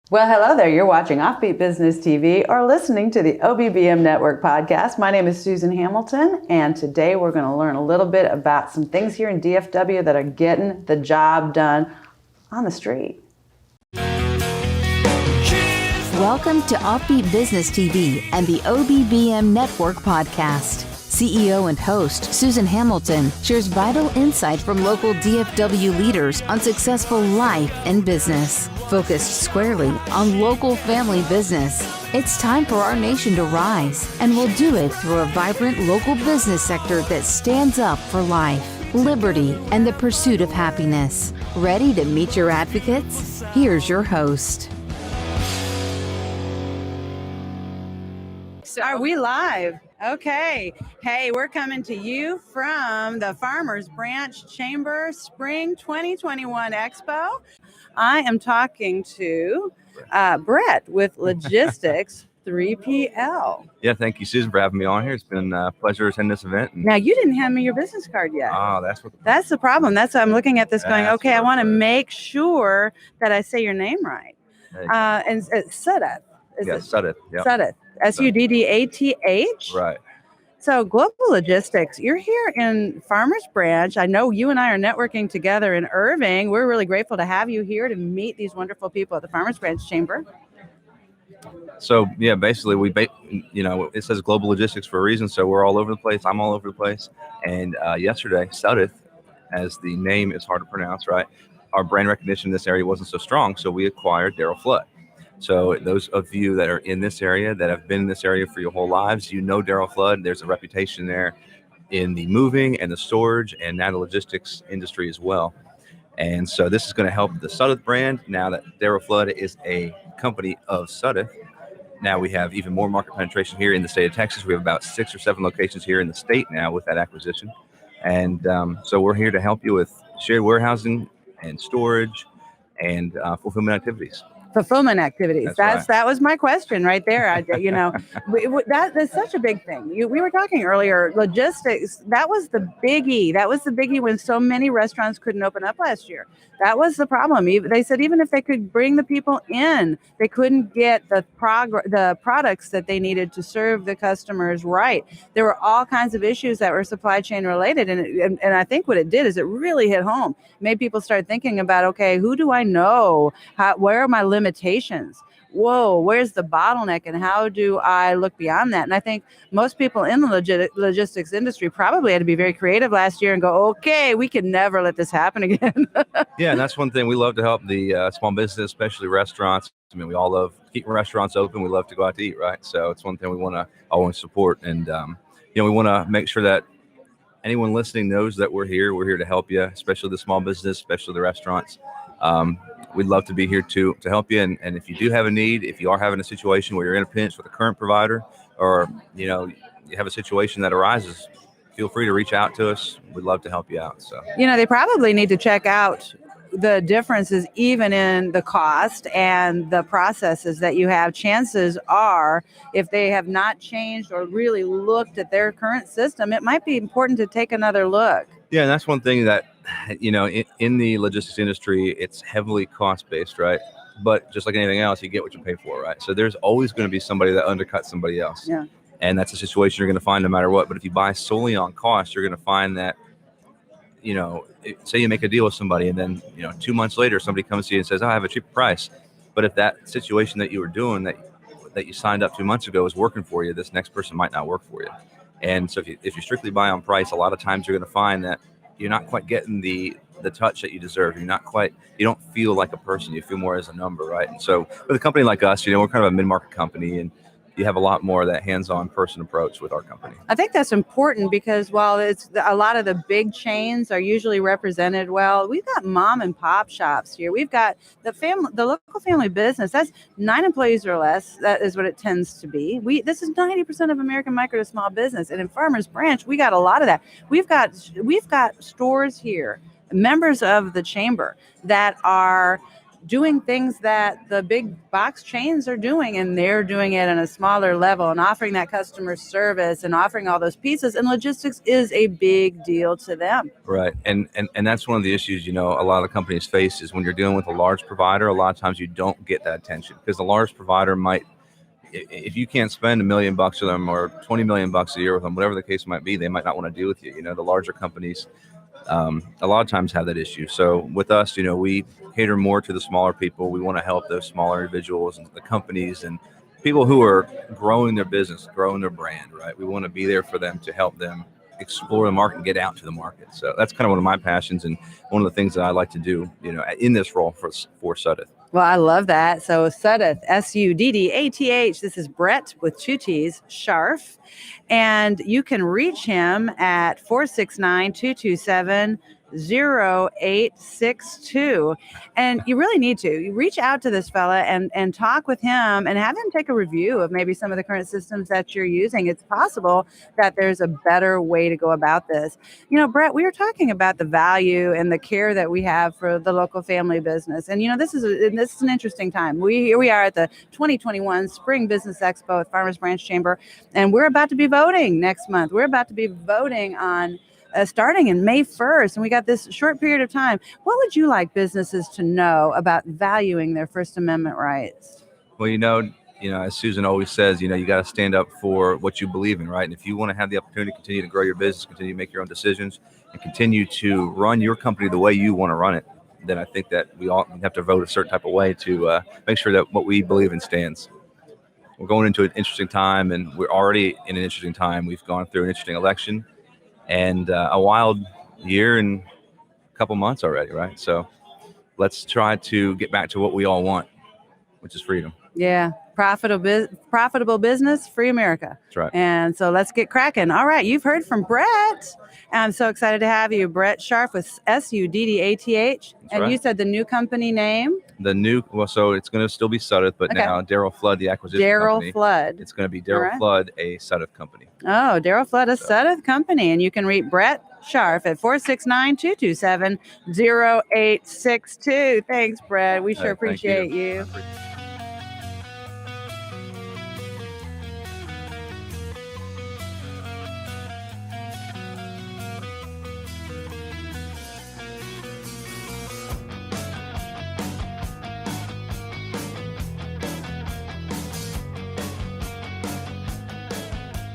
Well, hello there. You're watching OffBeat Business TV or listening to the OBBM Network Podcast. My name is Susan Hamilton, and today we're going to learn a little bit about some things here in DFW that are getting the job done on the street. Welcome to OffBeat Business TV and the OBBM Network Podcast. CEO and host Susan Hamilton shares vital insight from local DFW leaders on successful life and business, focused squarely on local family business. It's time for our nation to rise, and we'll do it through a vibrant local business sector that stands up for life, liberty, and the pursuit of happiness. Ready to meet your advocates? Here's your host. Are we live? Okay. Hey, we're coming to you from the Farmers Branch Chamber Spring 2021 Expo. I am talking to Brett with Logistics 3PL. Yeah, thank you, Susan, for having me on here. It's been a pleasure attending this event. Now, you didn't hand me your business card yet. Oh, that's the problem. That's why I'm looking at this going, okay, I want to make sure that I say your name right. And Suddath. Suddath. Yeah. Suddath. Suddath. Right. So Global Logistics, you're here in Farmers Branch. I know you and I are networking together in Irving. We're really grateful to have you here to meet these wonderful people at the Farmers Branch Chamber. So, yeah, basically, it says Global Logistics for a reason. So we're all over the place. I'm all over the place. And yesterday, Suddath, as the name is hard to pronounce, right? Our brand recognition in this area wasn't so strong. So we acquired Daryl Flood. So those of you that are in this area, that have been in this area for your whole lives, you know Daryl Flood. There's a reputation there in the moving and the storage and now the logistics industry as well. And so this is going to help the Suddath brand. Now that Daryl Flood is a company of Suddath, now we have even more market penetration here in the state of Texas. We have about 6 or 7 locations here in the state now with that acquisition. And so we're here to help you with shared warehousing and storage and fulfillment activities. That was my question right there. That's such a big thing. We were talking earlier, logistics, that was the biggie. That was the biggie when so many restaurants couldn't open up last year. That was the problem. They said even if they could bring the people in, they couldn't get the products that they needed to serve the customers right. There were all kinds of issues that were supply chain related. And I think what it did is it really hit home. It made people start thinking about, okay, who do I know? Where are my limitations? Whoa, where's the bottleneck and how do I look beyond that? And I think most people in the logistics industry probably had to be very creative last year and go, okay, we can never let this happen again. Yeah, and that's one thing we love to help the small business, especially restaurants. I mean, we all love keeping restaurants open. We love to go out to eat, right? So it's one thing we want to always support. And, we want to make sure that anyone listening knows that we're here. We're here to help you, especially the small business, especially the restaurants. We'd love to be here to help you. And if you do have a need, if you are having a situation where you're in a pinch with a current provider or, you have a situation that arises, feel free to reach out to us. We'd love to help you out. So, they probably need to check out the differences even in the cost and the processes that you have. Chances are, if they have not changed or really looked at their current system, it might be important to take another look. Yeah, and that's one thing that, in the logistics industry, it's heavily cost-based, right? But just like anything else, you get what you pay for, right? So there's always going to be somebody that undercuts somebody else. Yeah. And that's a situation you're going to find no matter what. But if you buy solely on cost, you're going to find that, say you make a deal with somebody and then, 2 months later, somebody comes to you and says, I have a cheaper price. But if that situation that you were doing that you signed up 2 months ago is working for you, this next person might not work for you. And so if you strictly buy on price, a lot of times you're going to find that you're not quite getting the touch that you deserve. You don't feel like a person. You feel more as a number, right? And so with a company like us, we're kind of a mid-market company, and you have a lot more of that hands-on person approach with our company. I think that's important because while it's a lot of the big chains are usually represented well, we've got mom and pop shops here. We've got the local family business. That's 9 employees or less. That is what it tends to be. This is 90% of American micro to small business, and in Farmers Branch, we got a lot of that. We've got stores here, members of the chamber that are doing things that the big box chains are doing, and they're doing it on a smaller level and offering that customer service and offering all those pieces. And logistics is a big deal to them. Right. And that's one of the issues, a lot of companies face is when you're dealing with a large provider, a lot of times you don't get that attention because the large provider might, if you can't spend $1 million with them or $20 million a year with them, whatever the case might be, they might not want to deal with you. The larger companies, a lot of times have that issue. So with us, we cater more to the smaller people. We want to help those smaller individuals and the companies and people who are growing their business, growing their brand, right? We want to be there for them to help them explore the market and get out to the market. So that's kind of one of my passions and one of the things that I like to do, in this role for Suddath. Well, I love that. So Suddath, Suddath. This is Brett with 2 T's, Scharff. And you can reach him at 469-227-0862. And you really need to. You reach out to this fella and talk with him and have him take a review of maybe some of the current systems that you're using. It's possible that there's a better way to go about this. Brett, we were talking about the value and the care that we have for the local family business. And, this is an interesting time. Here we are at the 2021 Spring Business EXPO at Farmers Branch Chamber, and we're about to be voting next month. We're about to be voting on starting in May 1st, and we got this short period of time. What would you like businesses to know about valuing their First Amendment rights? Well, as Susan always says, you got to stand up for what you believe in, right? And if you want to have the opportunity to continue to grow your business, continue to make your own decisions, and continue to run your company the way you want to run it, then I think that we all have to vote a certain type of way to make sure that what we believe in stands. We're going into an interesting time, and we're already in an interesting time. We've gone through an interesting election and a wild year and a couple months already, right? So let's try to get back to what we all want, which is freedom. Yeah. Profitable business, free America. That's right. And so let's get cracking. All right. You've heard from Brett. I'm so excited to have you. Brett Scharff with Suddath. And right. You said the new company name? So it's going to still be Suddath, but okay. Now Darryl Flood, the acquisition company. Darryl Flood. It's going to be Darryl Flood, a Suddath company. Oh, Darryl Flood, a Suddath company. And you can reach Brett Scharff at 469-227-0862. Thanks, Brett. We sure appreciate you.